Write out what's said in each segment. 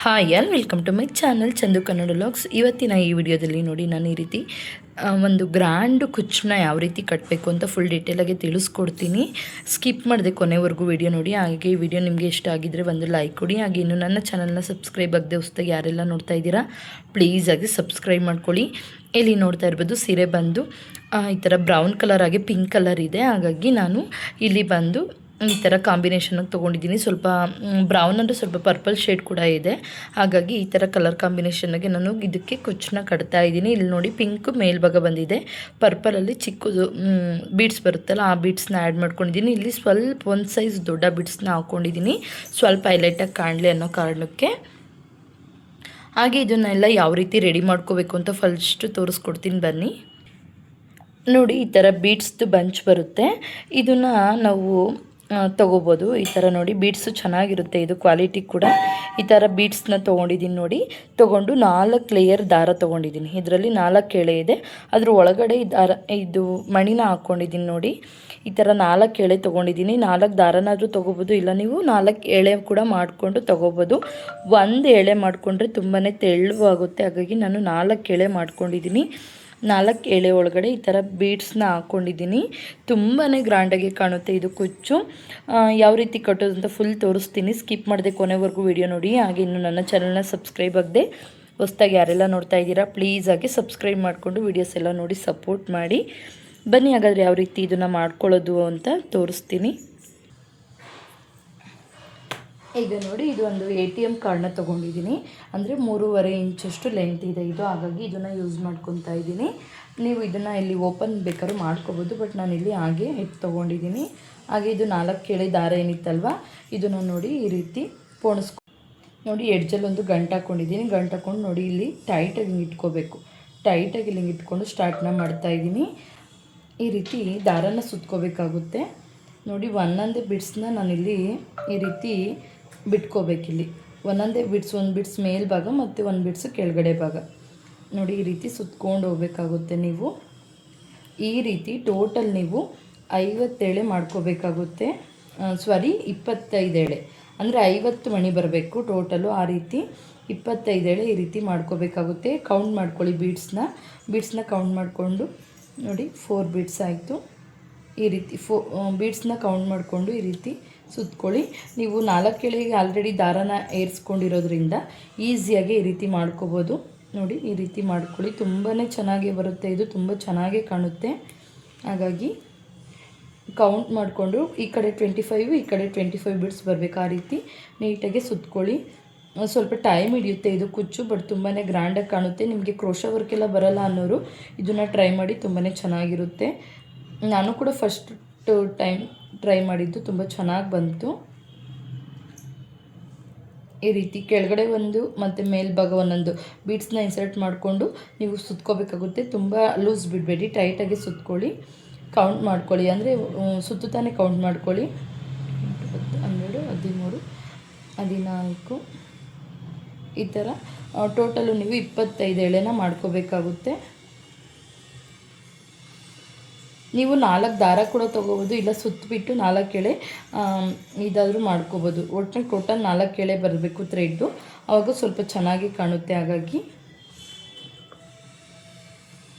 Hi all welcome to my channel Chandu Kannada vlogs. ಇವತ್ತಿನ ಈ ವಿಡಿಯೋದಲ್ಲಿ ನೋಡಿ ನಾನು ಈ ರೀತಿ ಒಂದು ಗ್ರ್ಯಾಂಡ್ ಕುಚ್ಚನ್ನ ಯಾವ ರೀತಿ ಕಟ್ಟಬೇಕು ಅಂತ ಫುಲ್ ಡೀಟೇಲಾಗಿ ತಿಳಿಸ್ಕೊಡ್ತೀನಿ. ಸ್ಕಿಪ್ ಮಾಡಿದೆ ಕೊನೆವರೆಗೂ ವಿಡಿಯೋ ನೋಡಿ. ಹಾಗೆ ಈ ವಿಡಿಯೋ ನಿಮಗೆ ಇಷ್ಟ ಆಗಿದ್ದರೆ ಒಂದು ಲೈಕ್ ಕೊಡಿ. ಹಾಗೆ ಇನ್ನು ನನ್ನ ಚಾನಲ್ನ ಸಬ್ಸ್ಕ್ರೈಬ್ ಆಗದೆ ಹೊಸದಾಗಿ ಯಾರೆಲ್ಲ ನೋಡ್ತಾ ಇದ್ದೀರಾ ಪ್ಲೀಸ್ ಆಗಿ ಸಬ್ಸ್ಕ್ರೈಬ್ ಮಾಡ್ಕೊಳ್ಳಿ. ಇಲ್ಲಿ ನೋಡ್ತಾ ಇರ್ಬೋದು ಸೀರೆ ಬಂದು ಈ ಥರ ಬ್ರೌನ್ ಕಲರ್ ಆಗಿ ಪಿಂಕ್ ಕಲರ್ ಇದೆ. ಹಾಗಾಗಿ ನಾನು ಇಲ್ಲಿ ಬಂದು ಈ ಥರ ಕಾಂಬಿನೇಷನಾಗಿ ತೊಗೊಂಡಿದ್ದೀನಿ. ಸ್ವಲ್ಪ ಬ್ರೌನ್ ಅಂದರೆ ಸ್ವಲ್ಪ ಪರ್ಪಲ್ ಶೇಡ್ ಕೂಡ ಇದೆ. ಹಾಗಾಗಿ ಈ ಥರ ಕಲರ್ ಕಾಂಬಿನೇಷನ್ನಾಗೆ ನಾನು ಇದಕ್ಕೆ ಕುಚ್ಚನ್ನ ಕಟ್ತಾ ಇದ್ದೀನಿ. ಇಲ್ಲಿ ನೋಡಿ ಪಿಂಕ್ ಮೇಲ್ಭಾಗ ಬಂದಿದೆ, ಪರ್ಪಲಲ್ಲಿ ಚಿಕ್ಕದು ಬೀಡ್ಸ್ ಬರುತ್ತಲ್ಲ ಆ ಬೀಡ್ಸ್ನ ಆ್ಯಡ್ ಮಾಡ್ಕೊಂಡಿದ್ದೀನಿ. ಇಲ್ಲಿ ಸ್ವಲ್ಪ ಒಂದು ಸೈಜ್ ದೊಡ್ಡ ಬೀಡ್ಸ್ನ ಹಾಕ್ಕೊಂಡಿದ್ದೀನಿ, ಸ್ವಲ್ಪ ಹೈಲೈಟಾಗಿ ಕಾಣಲಿ ಅನ್ನೋ ಕಾರಣಕ್ಕೆ. ಹಾಗೆ ಇದನ್ನೆಲ್ಲ ಯಾವ ರೀತಿ ರೆಡಿ ಮಾಡ್ಕೋಬೇಕು ಅಂತ ಫಸ್ಟು ತೋರಿಸ್ಕೊಡ್ತೀನಿ ಬನ್ನಿ. ನೋಡಿ ಈ ಥರ ಬೀಡ್ಸ್ದು ಬಂಚ್ ಬರುತ್ತೆ, ಇದನ್ನು ನಾವು ತೊಗೋಬೋದು. ಈ ಥರ ನೋಡಿ ಬೀಡ್ಸು ಚೆನ್ನಾಗಿರುತ್ತೆ, ಇದು ಕ್ವಾಲಿಟಿ ಕೂಡ. ಈ ಥರ ಬೀಡ್ಸ್ನ ತೊಗೊಂಡಿದ್ದೀನಿ ನೋಡಿ. ತೊಗೊಂಡು 4 ಲೇಯರ್ ದಾರ ತೊಗೊಂಡಿದ್ದೀನಿ. ಇದರಲ್ಲಿ 4 ಎಳೆ ಇದೆ, ಅದ್ರ ಒಳಗಡೆ ದಾರ ಇದು ಮಣಿನ ಹಾಕ್ಕೊಂಡಿದ್ದೀನಿ ನೋಡಿ. ಈ ಥರ 4 ಎಳೆ ತೊಗೊಂಡಿದ್ದೀನಿ. 4 ದಾರನಾದರೂ ತೊಗೋಬೋದು, ಇಲ್ಲ ನೀವು 4 ಎಳೆ ಕೂಡ ಮಾಡಿಕೊಂಡು ತೊಗೋಬೋದು. ಒಂದು ಎಳೆ ಮಾಡಿಕೊಂಡ್ರೆ ತುಂಬಾ ತೆಳುವಾಗುತ್ತೆ, ಹಾಗಾಗಿ ನಾನು 4 ಎಳೆ ಮಾಡ್ಕೊಂಡಿದ್ದೀನಿ. 4 ಎಳೆ ಒಳಗಡೆ ಈ ಥರ ಬೀಡ್ಸ್ನ ಹಾಕ್ಕೊಂಡಿದ್ದೀನಿ. ತುಂಬಾ ಗ್ರ್ಯಾಂಡಾಗಿ ಕಾಣುತ್ತೆ ಇದು ಕುಚ್ಚು. ಯಾವ ರೀತಿ ಕಟ್ಟೋದು ಅಂತ ಫುಲ್ ತೋರಿಸ್ತೀನಿ, ಸ್ಕಿಪ್ ಮಾಡಿದೆ ಕೊನೆವರೆಗೂ ವಿಡಿಯೋ ನೋಡಿ. ಹಾಗೆ ಇನ್ನು ನನ್ನ ಚಾನಲ್ನ ಸಬ್ಸ್ಕ್ರೈಬ್ ಆಗದೆ ಹೊಸದಾಗಿ ಯಾರೆಲ್ಲ ನೋಡ್ತಾ ಇದ್ದೀರಾ ಪ್ಲೀಸ್ ಆಗಿ ಸಬ್ಸ್ಕ್ರೈಬ್ ಮಾಡಿಕೊಂಡು ವೀಡಿಯೋಸ್ ಎಲ್ಲ ನೋಡಿ ಸಪೋರ್ಟ್ ಮಾಡಿ. ಬನ್ನಿ ಹಾಗಾದರೆ ಯಾವ ರೀತಿ ಇದನ್ನು ಮಾಡ್ಕೊಳ್ಳೋದು ಅಂತ ತೋರಿಸ್ತೀನಿ. ಈಗ ನೋಡಿ ಇದು ಒಂದು ATM ಕಾರ್ಡ್ನ ತೊಗೊಂಡಿದ್ದೀನಿ. ಅಂದರೆ 3.5 ಇಂಚಷ್ಟು ಲೆಂತ್ ಇದೆ ಇದು, ಹಾಗಾಗಿ ಇದನ್ನು ಯೂಸ್ ಮಾಡ್ಕೊತಾ ಇದ್ದೀನಿ. ನೀವು ಇದನ್ನು ಇಲ್ಲಿ ಓಪನ್ ಬೇಕಾದ್ರೂ ಮಾಡ್ಕೋಬೋದು, ಬಟ್ ನಾನು ಇಲ್ಲಿ ಹಾಗೆ ತೊಗೊಂಡಿದ್ದೀನಿ. ಹಾಗೆ ಇದು 4 ಎಳೆ ದಾರ ಏನಿತ್ತಲ್ವ ಇದನ್ನು ನೋಡಿ ಈ ರೀತಿ ಪೋಣಿಸ್ಕೊ ನೋಡಿ. ಎಡ್ಜಲ್ಲಿ ಒಂದು ಗಂಟು ಹಾಕ್ಕೊಂಡಿದ್ದೀನಿ. ಗಂಟು ಹಾಕ್ಕೊಂಡು ನೋಡಿ ಇಲ್ಲಿ ಟೈಟಾಗಿ ಹಿಂಗೆ ಇಟ್ಕೋಬೇಕು. ಟೈಟಾಗಿ ಇಲ್ಲಿ ಹಿಂಗೆ ಇಟ್ಕೊಂಡು ಸ್ಟಾರ್ಟ್ನ ಮಾಡ್ತಾಯಿದ್ದೀನಿ. ಈ ರೀತಿ ದಾರನ ಸುತ್ಕೋಬೇಕಾಗುತ್ತೆ ನೋಡಿ. ಒಂದೊಂದೇ ಬಿಡ್ಸ್ನ ನಾನಿಲ್ಲಿ ಈ ರೀತಿ ಬಿಟ್ಕೋಬೇಕಿಲ್ಲಿ. ಒಂದೊಂದೇ ಬಿಡ್ಸ್, ಒಂದು ಬಿಡ್ಸ್ ಮೇಲ್ಭಾಗ ಮತ್ತು ಒಂದು ಬಿಡ್ಸು ಕೆಳಗಡೆ ಭಾಗ ನೋಡಿ. ಈ ರೀತಿ ಸುತ್ಕೊಂಡು ಹೋಗ್ಬೇಕಾಗುತ್ತೆ ನೀವು. ಈ ರೀತಿ ಟೋಟಲ್ ನೀವು 50 ಎಳೆ ಮಾಡ್ಕೋಬೇಕಾಗುತ್ತೆ. 25 ಎಳೆ ಅಂದರೆ 50 ಮಣಿ ಬರಬೇಕು ಟೋಟಲು. ಆ ರೀತಿ 25 ಎಳೆ ಈ ರೀತಿ ಮಾಡ್ಕೋಬೇಕಾಗುತ್ತೆ. ಕೌಂಟ್ ಮಾಡ್ಕೊಳ್ಳಿ ಬೀಡ್ಸ್ನ ಕೌಂಟ್ ಮಾಡಿಕೊಂಡು ನೋಡಿ. 4 ಬೀಡ್ಸ್ ಆಯಿತು. ಈ ರೀತಿ ಬೀಡ್ಸ್ನ ಕೌಂಟ್ ಮಾಡಿಕೊಂಡು ಈ ರೀತಿ ಸುತ್ಕೊಳ್ಳಿ. ನೀವು 4 ಎಳೆಗೆ ಆಲ್ರೆಡಿ ದಾರನ ಏರಿಸ್ಕೊಂಡಿರೋದ್ರಿಂದ ಈಸಿಯಾಗಿ ಈ ರೀತಿ ಮಾಡ್ಕೋಬೋದು ನೋಡಿ. ಈ ರೀತಿ ಮಾಡ್ಕೊಳ್ಳಿ, ತುಂಬಾ ಚೆನ್ನಾಗಿ ಬರುತ್ತೆ ಇದು, ತುಂಬ ಚೆನ್ನಾಗೇ ಕಾಣುತ್ತೆ. ಹಾಗಾಗಿ ಕೌಂಟ್ ಮಾಡಿಕೊಂಡು ಈ ಕಡೆ 25 ಈ ಕಡೆ 25 ಬೀಡ್ಸ್ ಬರಬೇಕು. ಆ ರೀತಿ ನೀಟಾಗಿ ಸುತ್ಕೊಳ್ಳಿ. ಸ್ವಲ್ಪ ಟೈಮ್ ಹಿಡಿಯುತ್ತೆ ಇದು ಕುಚ್ಚು, ಬಟ್ ತುಂಬಾ ಗ್ರ್ಯಾಂಡಾಗಿ ಕಾಣುತ್ತೆ. ನಿಮಗೆ ಕ್ರೋಶಾ ವರ್ಕೆಲ್ಲ ಬರಲ್ಲ ಅನ್ನೋರು ಇದನ್ನು ಟ್ರೈ ಮಾಡಿ, ತುಂಬಾ ಚೆನ್ನಾಗಿರುತ್ತೆ. ನಾನು ಕೂಡ ಫಸ್ಟ್ ಟೈಮ್ ಟ್ರೈ ಮಾಡಿದ್ದು, ತುಂಬ ಚೆನ್ನಾಗಿ ಬಂತು. ಈ ರೀತಿ ಕೆಳಗಡೆ ಒಂದು ಮತ್ತು ಮೇಲ್ಭಾಗ ಒಂದೊಂದು ಬೀಡ್ಸ್ನ ಇನ್ಸರ್ಟ್ ಮಾಡಿಕೊಂಡು ನೀವು ಸುತ್ಕೋಬೇಕಾಗುತ್ತೆ. ತುಂಬ ಲೂಸ್ ಬಿಡಬೇಡಿ, ಟೈಟಾಗಿ ಸುತ್ಕೊಳ್ಳಿ. ಕೌಂಟ್ ಮಾಡ್ಕೊಳ್ಳಿ, ಅಂದರೆ ಸುತ್ತುತ್ತಾನೆ ಕೌಂಟ್ ಮಾಡ್ಕೊಳ್ಳಿ. 12, 13, 14 ಈ ಥರ ಟೋಟಲು ನೀವು 25 ಎಳೆನ ಮಾಡ್ಕೋಬೇಕಾಗುತ್ತೆ. ನೀವು 4 ದಾರ ಕೂಡ ತೊಗೋಬೋದು, ಇಲ್ಲ ಸುತ್ತಬಿಟ್ಟು 4 ಎಳೆ ಇದಾದರೂ ಮಾಡ್ಕೋಬೋದು. ಒಟ್ಟಿನಲ್ಲಿ ಟೋಟಲ್ 4 ಎಳೆ ಬರಬೇಕು ಥ್ರೆಡ್ಡು, ಆವಾಗ ಸ್ವಲ್ಪ ಚೆನ್ನಾಗಿ ಕಾಣುತ್ತೆ. ಹಾಗಾಗಿ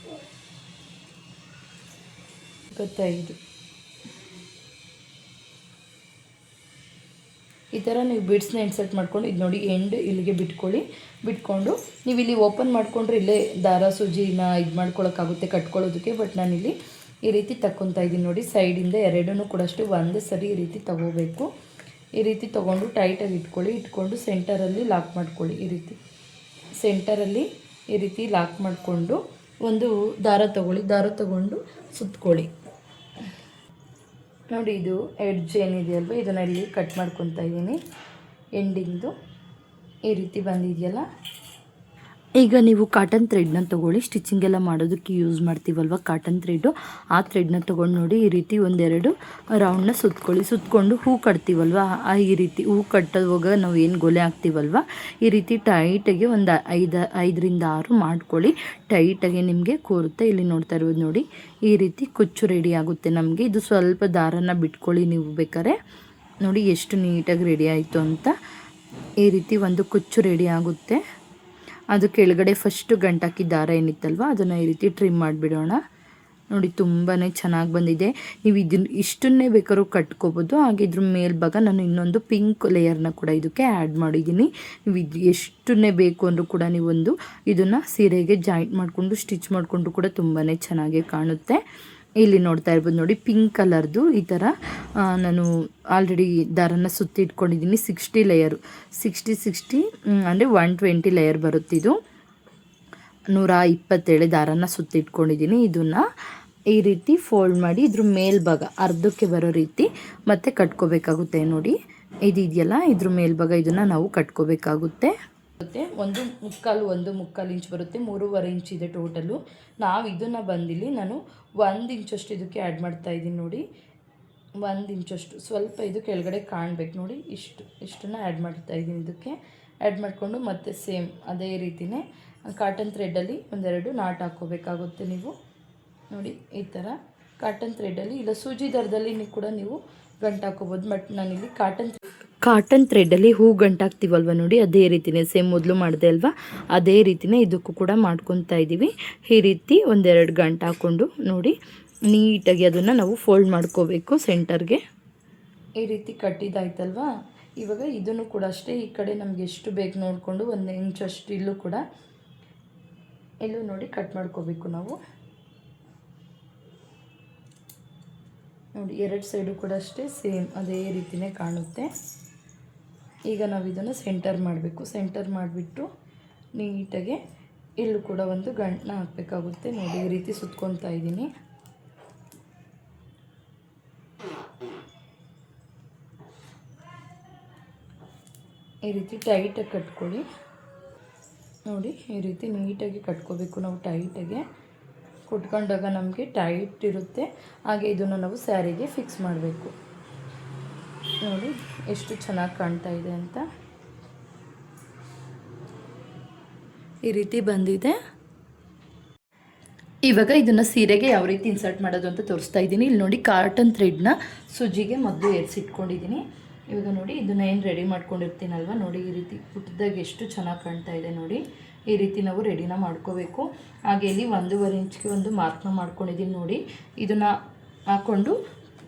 ಗೊತ್ತಾಯಿತು. ಈ ಥರ ನೀವು ಬೀಡ್ಸ್ನ ಇನ್ಸರ್ಟ್ ಮಾಡ್ಕೊಂಡು ಇದು ನೋಡಿ ಎಂಡ್ ಇಲ್ಲಿಗೆ ಬಿಟ್ಕೊಂಡು ನೀವು ಇಲ್ಲಿ ಓಪನ್ ಮಾಡಿಕೊಂಡ್ರೆ ಇಲ್ಲೇ ದಾರ ಸೂಜಿನ ಇದು ಮಾಡ್ಕೊಳ್ಳೋಕ್ಕಾಗುತ್ತೆ ಕಟ್ಕೊಳ್ಳೋದಕ್ಕೆ. ಬಟ್ ನಾನಿಲ್ಲಿ ಈ ರೀತಿ ತಕ್ಕೊತಾ ಇದ್ದೀನಿ ನೋಡಿ. ಸೈಡಿಂದ ಎರಡೂ ಕೂಡ ಅಷ್ಟು ಒಂದೇ ಸರಿ ಈ ರೀತಿ ತಗೋಬೇಕು. ಈ ರೀತಿ ತೊಗೊಂಡು ಟೈಟಾಗಿ ಇಟ್ಕೊಂಡು ಸೆಂಟರಲ್ಲಿ ಲಾಕ್ ಮಾಡ್ಕೊಳ್ಳಿ. ಈ ರೀತಿ ಸೆಂಟರಲ್ಲಿ ಈ ರೀತಿ ಲಾಕ್ ಮಾಡಿಕೊಂಡು ಒಂದು ದಾರ ತೊಗೊಂಡು ಸುತ್ಕೊಳ್ಳಿ ನೋಡಿ. ಇದು ಎಡ್ಜ್ ಏನಿದೆಯಲ್ವ ಇದನ್ನು ಇಲ್ಲಿ ಕಟ್ ಮಾಡ್ಕೊತಾ ಇದ್ದೀನಿ. ಎಂಡಿಂಗ್ದು ಈ ರೀತಿ ಬಂದಿದೆಯಲ್ಲ. ಈಗ ನೀವು ಕಾಟನ್ ಥ್ರೆಡ್ನ ತೊಗೊಳ್ಳಿ. ಸ್ಟಿಚಿಂಗ್ ಎಲ್ಲ ಮಾಡೋದಕ್ಕೆ ಯೂಸ್ ಮಾಡ್ತೀವಲ್ವ ಕಾಟನ್ ಥ್ರೆಡ್ಡು, ಆ ಥ್ರೆಡ್ನ ತೊಗೊಂಡು ನೋಡಿ ಈ ರೀತಿ 1-2 ರೌಂಡ್ನ ಸುತ್ಕೊಂಡು ಹೂ ಕಟ್ತೀವಲ್ವ ಈ ರೀತಿ ಹೂ ಕಟ್ಟೋವಾಗ ನಾವು ಏನು ಗೊಲೆ ಹಾಕ್ತೀವಲ್ವ ಈ ರೀತಿ ಟೈಟಾಗಿ ಒಂದು 5ರಿಂದ 6 ಮಾಡ್ಕೊಳ್ಳಿ. ಟೈಟಾಗಿ ನಿಮಗೆ ಕೂರುತ್ತೆ. ಇಲ್ಲಿ ನೋಡ್ತಾ ಇರ್ಬೋದು ನೋಡಿ, ಈ ರೀತಿ ಕುಚ್ಚು ರೆಡಿ ಆಗುತ್ತೆ ನಮಗೆ. ಇದು ಸ್ವಲ್ಪ ದಾರನ ಬಿಟ್ಕೊಳ್ಳಿ ನೀವು ಬೇಕಾದ್ರೆ. ನೋಡಿ ಎಷ್ಟು ನೀಟಾಗಿ ರೆಡಿ ಆಯಿತು ಅಂತ. ಈ ರೀತಿ ಒಂದು ಕುಚ್ಚು ರೆಡಿ ಆಗುತ್ತೆ. ಅದು ಕೆಳಗಡೆ ಫಸ್ಟು ಗಂಟಾಕಿ ದಾರ ಏನಿತ್ತಲ್ವ ಅದನ್ನು ಈ ರೀತಿ ಟ್ರಿಮ್ ಮಾಡಿಬಿಡೋಣ. ನೋಡಿ ತುಂಬಾ ಚೆನ್ನಾಗಿ ಬಂದಿದೆ. ನೀವು ಇದನ್ನು ಇಷ್ಟನ್ನೇ ಬೇಕಾದ್ರೂ ಕಟ್ಕೋಬೋದು. ಹಾಗೆ ಇದ್ರ ಮೇಲ್ಭಾಗ ನಾನು ಇನ್ನೊಂದು ಪಿಂಕ್ ಲೇಯರ್ನ ಕೂಡ ಇದಕ್ಕೆ ಆ್ಯಡ್ ಮಾಡಿದ್ದೀನಿ. ನೀವು ಇದು ಎಷ್ಟನ್ನೇ ಬೇಕು ಅಂದರೂ ಕೂಡ ನೀವೊಂದು ಇದನ್ನು ಸೀರೆಗೆ ಜಾಯಿಂಟ್ ಮಾಡಿಕೊಂಡು ಸ್ಟಿಚ್ ಮಾಡಿಕೊಂಡು ಕೂಡ ತುಂಬಾ ಚೆನ್ನಾಗಿ ಕಾಣುತ್ತೆ. ಇಲ್ಲಿ ನೋಡ್ತಾ ಇರ್ಬೋದು ನೋಡಿ, ಪಿಂಕ್ ಕಲರ್ದು ಈ ಥರ ನಾನು ಆಲ್ರೆಡಿ ದಾರನ ಸುತ್ತಿ ಇಟ್ಕೊಂಡಿದ್ದೀನಿ. 60 ಲೇಯರು 60 ಅಂದರೆ 120 ಲೇಯರ್ ಬರುತ್ತಿದ್ದು. 127 ದಾರನ ಸುತ್ತಿಟ್ಕೊಂಡಿದ್ದೀನಿ. ಇದನ್ನು ಈ ರೀತಿ ಫೋಲ್ಡ್ ಮಾಡಿ ಇದ್ರ ಮೇಲ್ಭಾಗ ಅರ್ಧಕ್ಕೆ ಬರೋ ರೀತಿ ಮತ್ತೆ ಕಟ್ಕೋಬೇಕಾಗುತ್ತೆ. ನೋಡಿ ಇದೆಯಲ್ಲ, ಇದ್ರ ಮೇಲ್ಭಾಗ ಇದನ್ನು ನಾವು ಕಟ್ಕೋಬೇಕಾಗುತ್ತೆ. ಒಂದು ಮುಕ್ಕಾಲು ಇಂಚ್ ಬರುತ್ತೆ. 3.5 ಇಂಚ್ ಇದೆ ಟೋಟಲು. ನಾವು ಇದನ್ನು ಬಂದಿಲ್ಲಿ ನಾನು 1 ಇಂಚಷ್ಟು ಇದಕ್ಕೆ ಆ್ಯಡ್ ಮಾಡ್ತಾಯಿದ್ದೀನಿ. ನೋಡಿ 1 ಇಂಚಷ್ಟು ಸ್ವಲ್ಪ ಇದು ಕೆಳಗಡೆ ಕಾಣಬೇಕು. ನೋಡಿ ಇಷ್ಟನ್ನು ಆ್ಯಡ್ ಮಾಡ್ತಾಯಿದ್ದೀನಿ. ಇದಕ್ಕೆ ಆ್ಯಡ್ ಮಾಡಿಕೊಂಡು ಮತ್ತೆ ಸೇಮ್ ಅದೇ ರೀತಿಯೇ ಕಾಟನ್ ಥ್ರೆಡ್ಡಲ್ಲಿ ಒಂದೆರಡು ನಾಟ್ ಹಾಕ್ಕೋಬೇಕಾಗುತ್ತೆ. ನೀವು ನೋಡಿ ಈ ಥರ ಕಾಟನ್ ಥ್ರೆಡ್ಡಲ್ಲಿ ಇಲ್ಲ ಸೂಜಿ ದಾರದಲ್ಲಿ ಕೂಡ ನೀವು ಗಂಟು ಹಾಕ್ಕೋಬೋದು. ಬಟ್ ನಾನಿಲ್ಲಿ ಕಾಟನ್ ಥ್ರೆಡ್ಡಲ್ಲಿ ಹೂ ಗಂಟು ಹಾಕ್ತೀವಲ್ವ ನೋಡಿ, ಅದೇ ರೀತಿಯೇ ಸೇಮ್ ಮೊದಲು ಮಾಡಿದೆ ಅಲ್ವಾ, ಅದೇ ರೀತಿಯೇ ಇದಕ್ಕೂ ಕೂಡ ಮಾಡ್ಕೊತಾ ಇದ್ದೀವಿ. ಈ ರೀತಿ ಒಂದೆರಡು ಗಂಟು ಹಾಕ್ಕೊಂಡು ನೋಡಿ ನೀಟಾಗಿ ಅದನ್ನು ನಾವು ಫೋಲ್ಡ್ ಮಾಡ್ಕೋಬೇಕು ಸೆಂಟರ್ಗೆ. ಈ ರೀತಿ ಕಟ್ಟಿದ್ದಾಯ್ತಲ್ವಾ. ಇವಾಗ ಇದನ್ನು ಕೂಡ ಅಷ್ಟೇ ಈ ಕಡೆ ನಮಗೆ ಎಷ್ಟು ಬೇಕು ನೋಡಿಕೊಂಡು 1 ಇಂಚಷ್ಟು ಇಲ್ಲೂ ಕೂಡ ನೋಡಿ ಕಟ್ ಮಾಡ್ಕೋಬೇಕು ನಾವು. ನೋಡಿ 2 ಸೈಡು ಕೂಡ ಅಷ್ಟೇ ಸೇಮ್ ಅದೇ ರೀತಿಯೇ ಕಾಣುತ್ತೆ. ಈಗ ನಾವು ಇದನ್ನು ಸೆಂಟರ್ ಮಾಡಬೇಕು. ಸೆಂಟರ್ ಮಾಡಿಬಿಟ್ಟು ನೀಟಾಗೆ ಇಲ್ಲೂ ಕೂಡ ಒಂದು ಗಂಟನ್ನ ಹಾಕಬೇಕಾಗುತ್ತೆ. ನೋಡಿ ಈ ರೀತಿ ಸುತ್ಕೊತಾ ಇದ್ದೀನಿ. ಈ ರೀತಿ ಟೈಟಾಗಿ ಕಟ್ಕೊಳ್ಳಿ. ನೋಡಿ ಈ ರೀತಿ ನೀಟಾಗಿ ಕಟ್ಕೋಬೇಕು ನಾವು. ಟೈಟಾಗೆ ಕುಟ್ಕೊಂಡಾಗ ನಮಗೆ ಟೈಟ್ ಇರುತ್ತೆ. ಹಾಗೆ ಇದನ್ನು ನಾವು ಸ್ಯಾರಿಗೆ ಫಿಕ್ಸ್ ಮಾಡಬೇಕು. ನೋಡಿ ಎಷ್ಟು ಚೆನ್ನಾಗಿ ಕಾಣ್ತಾ ಇದೆ ಅಂತ. ಈ ರೀತಿ ಬಂದಿದೆ. ಇವಾಗ ಇದನ್ನು ಸೀರೆಗೆ ಯಾವ ರೀತಿ ಇನ್ಸರ್ಟ್ ಮಾಡೋದು ಅಂತ ತೋರಿಸ್ತಾ ಇದ್ದೀನಿ. ಇಲ್ಲಿ ನೋಡಿ ಕಾಟನ್ ಥ್ರೆಡ್ನ ಸುಜಿಗೆ ಮೊದಲು ಏರಿಸಿಟ್ಕೊಂಡಿದ್ದೀನಿ. ಇವಾಗ ನೋಡಿ ಇದನ್ನು ಏನು ರೆಡಿ ಮಾಡ್ಕೊಂಡಿರ್ತೀನಲ್ವ, ನೋಡಿ ಈ ರೀತಿ ಪುಟ್ಟದಾಗಿ ಎಷ್ಟು ಚೆನ್ನಾಗಿ ಕಾಣ್ತಾ ಇದೆ. ನೋಡಿ ಈ ರೀತಿ ನಾವು ರೆಡಿನ ಮಾಡ್ಕೋಬೇಕು. ಹಾಗೆ ಇಲ್ಲಿ 1.5 ಇಂಚ್ಗೆ ಒಂದು ಮಾರ್ಕ್ನ ಮಾಡ್ಕೊಂಡಿದ್ದೀನಿ. ನೋಡಿ ಇದನ್ನು ಹಾಕ್ಕೊಂಡು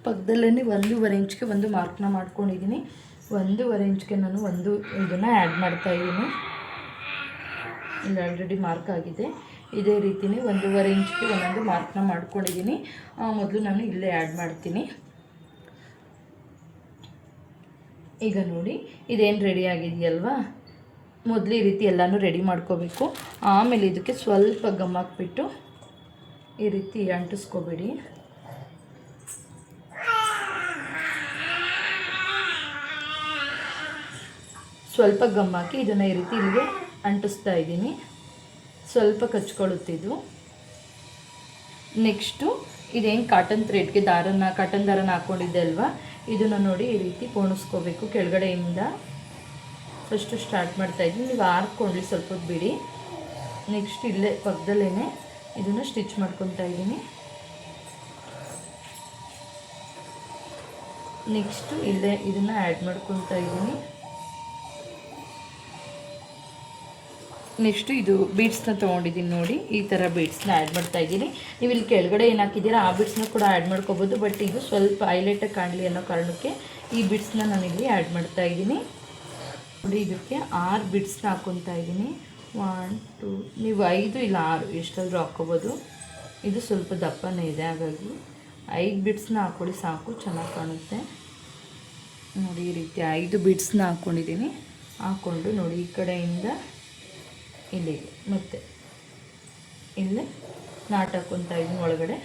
ಪಕ್ಕದಲ್ಲೇ 1.5 ಇಂಚ್ಗೆ ಒಂದು ಮಾರ್ಕ್ನ ಮಾಡ್ಕೊಂಡಿದ್ದೀನಿ. 1.5 ಇಂಚ್ಗೆ ನಾನು ಇದನ್ನು ಆ್ಯಡ್ ಮಾಡ್ತಾಯಿದ್ದೀನಿ. ಇಲ್ಲಿ ಆಲ್ರೆಡಿ ಮಾರ್ಕ್ ಆಗಿದೆ. ಇದೇ ರೀತಿಯೇ 1.5 ಇಂಚ್ಗೆ ಒಂದೊಂದು ಮಾರ್ಕ್ನ ಮಾಡ್ಕೊಂಡಿದ್ದೀನಿ. ಮೊದಲು ನಾನು ಇಲ್ಲೇ ಆ್ಯಡ್ ಮಾಡ್ತೀನಿ. ಈಗ ನೋಡಿ ಇದೇನು ರೆಡಿ ಆಗಿದೆಯಲ್ವಾ, ಮೊದಲು ಈ ರೀತಿ ಎಲ್ಲನೂ ರೆಡಿ ಮಾಡ್ಕೋಬೇಕು. ಆಮೇಲೆ ಇದಕ್ಕೆ ಸ್ವಲ್ಪ ಗಮ್ ಹಾಕ್ಬಿಟ್ಟು ಈ ರೀತಿ ಅಂಟಿಸ್ಕೋಬೇಡಿ. ಸ್ವಲ್ಪ ಗಮ್ ಹಾಕಿ ಇದನ್ನು ಈ ರೀತಿ ಇಲ್ಲಿಗೆ ಅಂಟಿಸ್ತಾ ಇದ್ದೀನಿ. ಸ್ವಲ್ಪ ಕಚ್ಕೊಳ್ಳುತ್ತಿದ್ದು. ನೆಕ್ಸ್ಟು ಇದೇನು ಕಾಟನ್ ಥ್ರೆಡ್ಗೆ ಕಾಟನ್ ದಾರನ ಹಾಕ್ಕೊಂಡಿದ್ದೆ ಅಲ್ವಾ, ಇದನ್ನು ನೋಡಿ ಈ ರೀತಿ ಪೋಣಿಸ್ಕೋಬೇಕು ಕೆಳಗಡೆಯಿಂದ. ಫಸ್ಟು ಸ್ಟಾರ್ಟ್ ಮಾಡ್ತಾಯಿದ್ದೀನಿ. ನೀವು ಹಾರ್ಕೊಳ್ಳಿ, ಸ್ವಲ್ಪ ಹೊತ್ತು ಬಿಡಿ. ನೆಕ್ಸ್ಟ್ ಇಲ್ಲೇ ಪಕ್ಕದಲ್ಲೇ ಇದನ್ನು ಸ್ಟಿಚ್ ಮಾಡ್ಕೊತಾ ಇದ್ದೀನಿ. ನೆಕ್ಸ್ಟು ಇಲ್ಲೇ ಇದನ್ನು ಆ್ಯಡ್ ಮಾಡ್ಕೊತಾ ಇದ್ದೀನಿ. ನೆಕ್ಸ್ಟು ಇದು ಬೀಡ್ಸ್ನ ತೊಗೊಂಡಿದ್ದೀನಿ. ನೋಡಿ ಈ ಥರ ಬೀಡ್ಸ್ನ ಆ್ಯಡ್ ಮಾಡ್ತಾಯಿದ್ದೀನಿ. ನೀವು ಇಲ್ಲಿ ಕೆಳಗಡೆ ಏನು ಹಾಕಿದ್ದೀರಾ ಆ ಬೀಡ್ಸ್ನ ಕೂಡ ಆ್ಯಡ್ ಮಾಡ್ಕೋಬೋದು. ಬಟ್ ಇದು ಸ್ವಲ್ಪ ಹೈಲೈಟಾಗಿ ಕಾಣಲಿ ಅನ್ನೋ ಕಾರಣಕ್ಕೆ ಈ ಬೀಡ್ಸ್ನ ನಾನಿಲ್ಲಿ ಆ್ಯಡ್ ಮಾಡ್ತಾಯಿದ್ದೀನಿ. ನೋಡಿ ಇದಕ್ಕೆ 6 ಬೀಡ್ಸ್ನ ಹಾಕ್ಕೊತಾ ಇದ್ದೀನಿ. 1 2 ನೀವು 5 ಇಲ್ಲ 6 ಎಷ್ಟಾದರೂ ಹಾಕ್ಕೋಬೋದು. ಇದು ಸ್ವಲ್ಪ ದಪ್ಪನೇ ಇದೆ, ಹಾಗಾಗಿ 5 ಬೀಡ್ಸ್ನ ಹಾಕ್ಕೊಳ್ಳಿ ಸಾಕು, ಚೆನ್ನಾಗಿ ಕಾಣುತ್ತೆ. ನೋಡಿ ಈ ರೀತಿ 5 ಬೀಡ್ಸ್ನ ಹಾಕ್ಕೊಂಡಿದ್ದೀನಿ. ಹಾಕ್ಕೊಂಡು ನೋಡಿ ಈ ಕಡೆಯಿಂದ ಇಲ್ಲಿಗೆ ಮತ್ತೆ ಇಲ್ಲೇ ನಾಟ್ ಹಾಕ್ಕೊತಾ ಇದ್ದೀನಿ ಒಳಗಡೆ.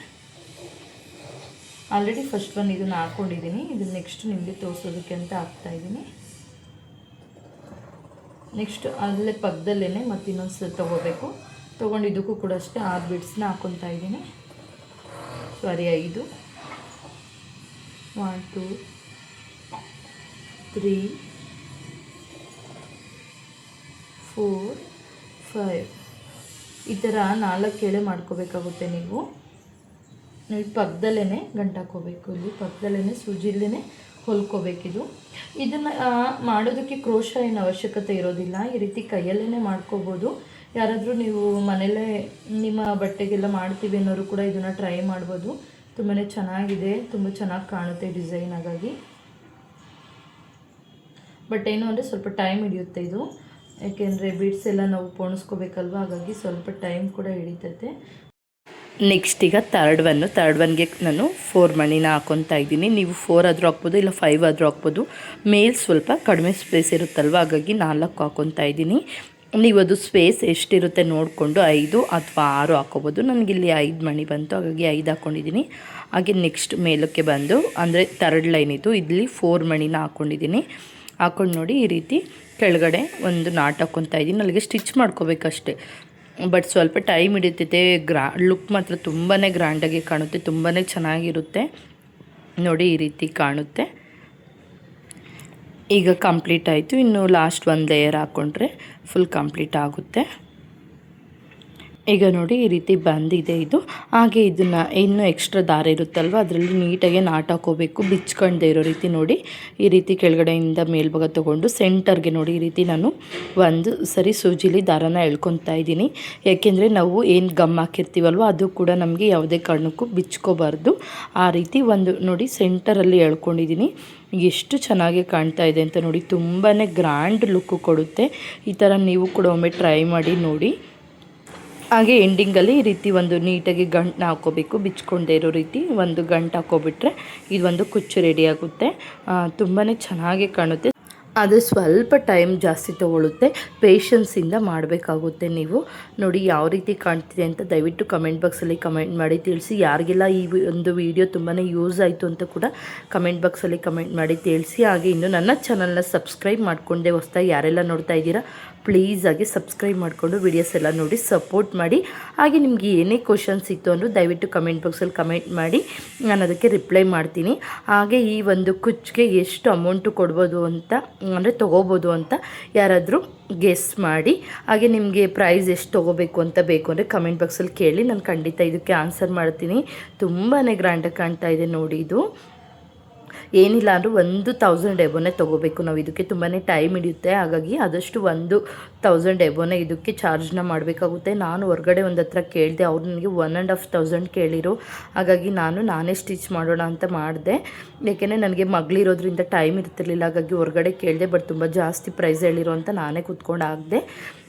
ಆಲ್ರೆಡಿ ಫಸ್ಟ್ ಒನ್ ಇದನ್ನು ಹಾಕ್ಕೊಂಡಿದ್ದೀನಿ. ಇದನ್ನು ನೆಕ್ಸ್ಟ್ ನಿಮಗೆ ತೋರಿಸೋದಕ್ಕೆ ಅಂತ ಹಾಕ್ತಾಯಿದ್ದೀನಿ. ನೆಕ್ಸ್ಟ್ ಅಲ್ಲೇ ಪಕ್ಕದಲ್ಲೇ ಮತ್ತು ಇನ್ನೊಂದು ಸಲ ತೊಗೋಬೇಕು. ತೊಗೊಂಡಿದ್ದಕ್ಕೂ ಕೂಡ ಅಷ್ಟೇ 6 ಬೀಡ್ಸ್ನ ಹಾಕ್ಕೊತಾ ಇದ್ದೀನಿ. ಸಾರಿ 5 1 2 3 4 5 ಈ ಥರ 4 ಎಳೆ ಮಾಡ್ಕೋಬೇಕಾಗುತ್ತೆ. ನೀವು ಪಕ್ಕದಲ್ಲೇ ಗಂಟು ಹಾಕ್ಕೋಬೇಕು. ಇಲ್ಲಿ ಪಕ್ಕದಲ್ಲೇ ಸೂಜಿಲ್ಲೇ ಹೊಲ್ಕೋಬೇಕಿದು. ಇದನ್ನು ಮಾಡೋದಕ್ಕೆ ಕ್ರೋಶ ಏನು ಅವಶ್ಯಕತೆ ಇರೋದಿಲ್ಲ, ಈ ರೀತಿ ಕೈಯಲ್ಲೇ ಮಾಡ್ಕೋಬೋದು. ಯಾರಾದರೂ ನೀವು ಮನೆಯಲ್ಲೇ ನಿಮ್ಮ ಬಟ್ಟೆಗೆಲ್ಲ ಮಾಡ್ತೀವಿ ಅನ್ನೋರು ಕೂಡ ಇದನ್ನು ಟ್ರೈ ಮಾಡ್ಬೋದು. ತುಂಬಾ ಚೆನ್ನಾಗಿದೆ, ತುಂಬ ಚೆನ್ನಾಗಿ ಕಾಣುತ್ತೆ ಡಿಸೈನ್. ಹಾಗಾಗಿ ಬಟ್ ಏನು ಅಂದರೆ ಸ್ವಲ್ಪ ಟೈಮ್ ಹಿಡಿಯುತ್ತೆ ಇದು, ಯಾಕೆಂದರೆ ಬೀಡ್ಸ್ ಎಲ್ಲ ನಾವು ಪೋಣಿಸ್ಕೋಬೇಕಲ್ವ, ಹಾಗಾಗಿ ಸ್ವಲ್ಪ ಟೈಮ್ ಕೂಡ ಹಿಡಿತೈತೆ. ನೆಕ್ಸ್ಟ್ ಈಗ ತರ್ಡ್ ಒನ್ಗೆ ನಾನು 4 ಮಣಿನ ಹಾಕ್ಕೊತಾ ಇದ್ದೀನಿ. ನೀವು 4 ಆದರೂ ಹಾಕ್ಬೋದು, ಇಲ್ಲ 5 ಆದರೂ ಹಾಕ್ಬೋದು. ಮೇಲ್ ಸ್ವಲ್ಪ ಕಡಿಮೆ ಸ್ಪೇಸ್ ಇರುತ್ತಲ್ವ, ಹಾಗಾಗಿ 4 ಹಾಕ್ಕೊತಾ ಇದ್ದೀನಿ. ನೀವು ಅದು ಸ್ಪೇಸ್ ಎಷ್ಟಿರುತ್ತೆ ನೋಡಿಕೊಂಡು 5 ಅಥವಾ 6 ಹಾಕ್ಕೋಬೋದು. ನನಗಿಲ್ಲಿ 5 ಮಣಿ ಬಂತು, ಹಾಗಾಗಿ 5 ಹಾಕ್ಕೊಂಡಿದ್ದೀನಿ. ಹಾಗೆ ನೆಕ್ಸ್ಟ್ ಮೇಲಕ್ಕೆ ಬಂದು ಅಂದರೆ ಥರ್ಡ್ ಲೈನ್ ಇಲ್ಲಿ 4 ಮಣಿನ ಹಾಕ್ಕೊಂಡಿದ್ದೀನಿ. ಹಾಕ್ಕೊಂಡು ನೋಡಿ ಈ ರೀತಿ ಕೆಳಗಡೆ ಒಂದು ನಾಟ್ ಹಾಕ್ಕೊತಾ ಇದ್ದೀನಿ. ಅಲ್ಲಿಗೆ ಸ್ಟಿಚ್ ಮಾಡ್ಕೋಬೇಕಷ್ಟೆ, ಬಟ್ ಸ್ವಲ್ಪ ಟೈಮ್ ಹಿಡಿತೈತೆ. ಲುಕ್ ಮಾತ್ರ ತುಂಬಾ ಗ್ರ್ಯಾಂಡಾಗಿ ಕಾಣುತ್ತೆ, ತುಂಬಾ ಚೆನ್ನಾಗಿರುತ್ತೆ. ನೋಡಿ ಈ ರೀತಿ ಕಾಣುತ್ತೆ. ಈಗ ಕಂಪ್ಲೀಟ್ ಆಯಿತು. ಇನ್ನು ಲಾಸ್ಟ್ ಒಂದು ಲೇಯರ್ ಹಾಕ್ಕೊಂಡ್ರೆ ಫುಲ್ ಕಂಪ್ಲೀಟ್ ಆಗುತ್ತೆ. ಈಗ ನೋಡಿ ಈ ರೀತಿ ಬಂದಿದೆ ಇದು. ಹಾಗೆ ಇದನ್ನು ಇನ್ನೂ ಎಕ್ಸ್ಟ್ರಾ ದಾರ ಇರುತ್ತಲ್ವ, ಅದರಲ್ಲಿ ನೀಟಾಗಿ ನಾಟ್ ಹಾಕೋಬೇಕು, ಬಿಚ್ಕೊಂಡೇ ಇರೋ ರೀತಿ. ನೋಡಿ ಈ ರೀತಿ ಕೆಳಗಡೆಯಿಂದ ಮೇಲ್ಭಾಗ ತೊಗೊಂಡು ಸೆಂಟರ್ಗೆ ನೋಡಿ ಈ ರೀತಿ ನಾನು ಒಂದು ಸರಿ ಸೂಜಿಲಿ ದಾರನ ಎಳ್ಕೊತಾ ಇದ್ದೀನಿ. ಯಾಕೆಂದರೆ ನಾವು ಏನು ಗಮ್ ಹಾಕಿರ್ತೀವಲ್ವ ಅದು ಕೂಡ ನಮಗೆ ಯಾವುದೇ ಕಾರಣಕ್ಕೂ ಬಿಚ್ಕೋಬಾರ್ದು. ಆ ರೀತಿ ಒಂದು ನೋಡಿ ಸೆಂಟರಲ್ಲಿ ಎಳ್ಕೊಂಡಿದ್ದೀನಿ. ಎಷ್ಟು ಚೆನ್ನಾಗಿ ಕಾಣ್ತಾ ಇದೆ ಅಂತ ನೋಡಿ, ತುಂಬಾ ಗ್ರ್ಯಾಂಡ್ ಲುಕ್ಕು ಕೊಡುತ್ತೆ. ಈ ಥರ ನೀವು ಕೂಡ ಒಮ್ಮೆ ಟ್ರೈ ಮಾಡಿ ನೋಡಿ. ಹಾಗೆ ಎಂಡಿಂಗಲ್ಲಿ ಈ ರೀತಿ ಒಂದು ನೀಟಾಗಿ ಗಂಟನ್ನ ಹಾಕ್ಕೋಬೇಕು, ಬಿಚ್ಕೊಂಡೇ ಇರೋ ರೀತಿ ಒಂದು ಗಂಟು ಹಾಕ್ಕೊಬಿಟ್ರೆ ಇದೊಂದು ಕುಚ್ಚು ರೆಡಿ ಆಗುತ್ತೆ. ತುಂಬಾ ಚೆನ್ನಾಗಿ ಕಾಣುತ್ತೆ. ಆದರೆ ಸ್ವಲ್ಪ ಟೈಮ್ ಜಾಸ್ತಿ ತೊಗೊಳುತ್ತೆ, ಪೇಷನ್ಸಿಂದ ಮಾಡಬೇಕಾಗುತ್ತೆ. ನೀವು ನೋಡಿ ಯಾವ ರೀತಿ ಕಾಣ್ತಿದೆ ಅಂತ ದಯವಿಟ್ಟು ಕಮೆಂಟ್ ಬಾಕ್ಸಲ್ಲಿ ಕಮೆಂಟ್ ಮಾಡಿ ತಿಳಿಸಿ. ಯಾರಿಗೆಲ್ಲ ಈ ಒಂದು ವಿಡಿಯೋ ತುಂಬಾ ಯೂಸ್ ಆಯಿತು ಅಂತ ಕೂಡ ಕಮೆಂಟ್ ಬಾಕ್ಸಲ್ಲಿ ಕಮೆಂಟ್ ಮಾಡಿ ತಿಳಿಸಿ. ಹಾಗೆ ಇನ್ನು ನನ್ನ ಚಾನಲ್ನ ಸಬ್ಸ್ಕ್ರೈಬ್ ಮಾಡಿಕೊಂಡೆ ಹೊಸ್ದಾಗಿ ಯಾರೆಲ್ಲ ನೋಡ್ತಾ ಇದ್ದೀರಾ ಪ್ಲೀಸ್ ಆಗಿ ಸಬ್ಸ್ಕ್ರೈಬ್ ಮಾಡಿಕೊಂಡು ವಿಡಿಯೋಸ್ ಎಲ್ಲ ನೋಡಿ ಸಪೋರ್ಟ್ ಮಾಡಿ. ಹಾಗೆ ನಿಮಗೆ ಏನೇ ಕ್ವಶನ್ಸ್ ಇತ್ತು ಅಂದರೂ ದಯವಿಟ್ಟು ಕಮೆಂಟ್ ಬಾಕ್ಸಲ್ಲಿ ಕಮೆಂಟ್ ಮಾಡಿ, ನಾನು ಅದಕ್ಕೆ ರಿಪ್ಲೈ ಮಾಡ್ತೀನಿ. ಹಾಗೆ ಈ ಒಂದು ಕುಚ್ಚಿಗೆ ಎಷ್ಟು ಅಮೌಂಟು ಕೊಡ್ಬೋದು ಅಂತ ಅಂದರೆ ತೊಗೋಬೋದು ಅಂತ ಯಾರಾದರೂ ಗೆಸ್ ಮಾಡಿ. ಹಾಗೆ ನಿಮಗೆ ಪ್ರೈಸ್ ಎಷ್ಟು ತೊಗೋಬೇಕು ಅಂತ ಬೇಕು ಅಂದರೆ ಕಮೆಂಟ್ ಬಾಕ್ಸಲ್ಲಿ ಕೇಳಿ, ನಾನು ಖಂಡಿತ ಇದಕ್ಕೆ ಆನ್ಸರ್ ಮಾಡ್ತೀನಿ. ತುಂಬಾ ಗ್ರ್ಯಾಂಡಾಗಿ ಕಾಣ್ತಾ ಇದೆ ನೋಡಿ. ಇದು ಏನಿಲ್ಲ ಅಂದರೂ 1000 ಎಬೋನೇ ತೊಗೋಬೇಕು ನಾವು. ಇದಕ್ಕೆ ತುಂಬಾ ಟೈಮ್ ಹಿಡಿಯುತ್ತೆ, ಹಾಗಾಗಿ ಆದಷ್ಟು 1000 ಎಬೋನೇ ಇದಕ್ಕೆ ಚಾರ್ಜ್ನ ಮಾಡಬೇಕಾಗುತ್ತೆ. ನಾನು ಹೊರಗಡೆ ಒಂದು ಹತ್ರ ಕೇಳಿದೆ, ಅವ್ರು ನನಗೆ 1500 ಕೇಳಿರು. ಹಾಗಾಗಿ ನಾನೇ ಸ್ಟಿಚ್ ಮಾಡೋಣ ಅಂತ ಮಾಡಿದೆ. ಏಕೆಂದರೆ ನನಗೆ ಮಗಳಿರೋದ್ರಿಂದ ಟೈಮ್ ಇರ್ತಿರ್ಲಿಲ್ಲ, ಹಾಗಾಗಿ ಹೊರಗಡೆ ಕೇಳಿದೆ. ಬಟ್ ತುಂಬ ಜಾಸ್ತಿ ಪ್ರೈಸ್ ಹೇಳಿರೋ ಅಂತ ನಾನೇ ಕೂತ್ಕೊಂಡು ಆಗಿದೆ.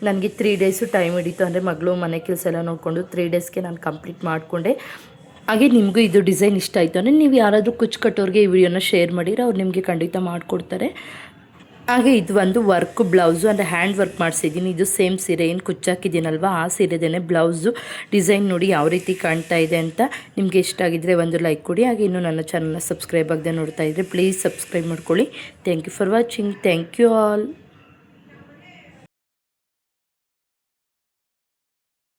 ನನಗೆ 3 ಡೇಸು ಟೈಮ್ ಹಿಡಿತು, ಅಂದರೆ ಮಗಳು ಮನೆ ಕೆಲಸ ಎಲ್ಲ ನೋಡಿಕೊಂಡು 3 ಡೇಸ್ಗೆ ನಾನು ಕಂಪ್ಲೀಟ್ ಮಾಡಿಕೊಂಡೆ. ಹಾಗೆ ನಿಮಗೂ ಇದು ಡಿಸೈನ್ ಇಷ್ಟ ಆಯಿತು ಅಂದರೆ ನೀವು ಯಾರಾದರೂ ಕುಚ್ಚು ಕಟ್ಟೋರಿಗೆ ಈ ವಿಡಿಯೋನ ಶೇರ್ ಮಾಡಿದ್ರೆ ಅವ್ರು ನಿಮಗೆ ಖಂಡಿತ ಮಾಡಿಕೊಡ್ತಾರೆ. ಹಾಗೆ ಇದು ಒಂದು ವರ್ಕ್ ಬ್ಲೌಸು ಅಂದರೆ ಹ್ಯಾಂಡ್ ವರ್ಕ್ ಮಾಡಿಸಿದ್ದೀನಿ. ಇದು ಸೇಮ್ ಸೀರೆ ಏನು ಕುಚ್ಚಾಕಿದ್ದೀನಲ್ವ ಆ ಸೀರೆದೇ ಬ್ಲೌಸು ಡಿಸೈನ್ ನೋಡಿ ಯಾವ ರೀತಿ ಕಾಣ್ತಾ ಇದೆ ಅಂತ. ನಿಮಗೆ ಇಷ್ಟ ಆಗಿದ್ದರೆ ಒಂದು ಲೈಕ್ ಕೊಡಿ. ಹಾಗೆ ಇನ್ನೂ ನನ್ನ ಚಾನಲ್ನ ಸಬ್ಸ್ಕ್ರೈಬ್ ಆಗದೆ ನೋಡ್ತಾ ಇದ್ದರೆ ಪ್ಲೀಸ್ ಸಬ್ಸ್ಕ್ರೈಬ್ ಮಾಡ್ಕೊಳ್ಳಿ. Thank you for watching. Thank you all.